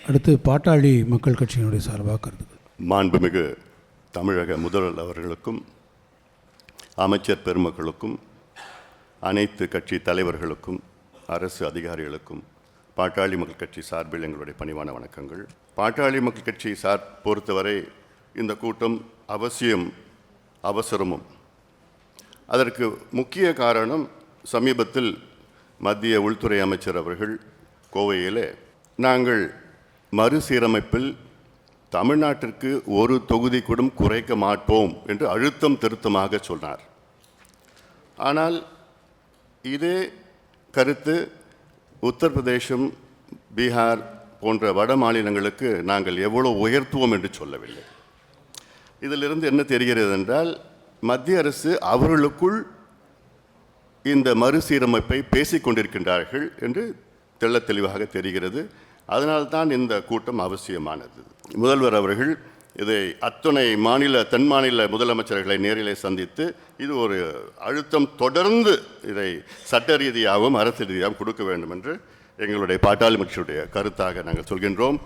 அடுத்து பாட்டாளி மக்கள் கட்சியினுடைய சார்பாக கருத்துக்கள். மாண்புமிகு தமிழக முதல்வர் அவர்களுக்கும் அமைச்சர் பெருமக்களுக்கும் அனைத்து கட்சி தலைவர்களுக்கும் அரசு அதிகாரிகளுக்கும் பாட்டாளி மக்கள் கட்சி சார்பில் எங்களுடைய பணிவான வணக்கங்கள். பாட்டாளி மக்கள் கட்சி பொறுத்தவரை இந்த கூட்டம் அவசரமும். அதற்கு முக்கிய காரணம், சமீபத்தில் மத்திய உள்துறை அமைச்சர் அவர்கள் கோவையில் நாங்கள் மறுசீரமைப்பில் தமிழ்நாட்டிற்கு ஒரு தொகுதி கூட குறைக்க மாட்டோம் என்று அழுத்தம் திருத்தமாக சொன்னார். ஆனால் இதே கருத்து உத்தரப்பிரதேசம், பீகார் போன்ற வட மாநிலங்களுக்கு நாங்கள் எவ்வளோ உயர்த்துவோம் என்று சொல்லவில்லை. இதிலிருந்து என்ன தெரிகிறது என்றால், மத்திய அரசு அவர்களுக்குள் இந்த மறுசீரமைப்பை பேசிக்கொண்டிருக்கின்றார்கள் என்று தெள்ள தெளிவாக தெரிகிறது. அதனால்தான் இந்த கூட்டம் அவசியமானது. முதல்வர் அவர்கள் இதை அத்துணை தென் மாநில முதலமைச்சர்களை நேரிலே சந்தித்து இது ஒரு அழுத்தம் தொடர்ந்து இதை சட்ட ரீதியாகவும் அரசு ரீதியாகவும் கொடுக்க வேண்டும் என்று எங்களுடைய பாட்டாளி கட்சியுடைய கருத்தாக நாங்கள் சொல்கின்றோம்.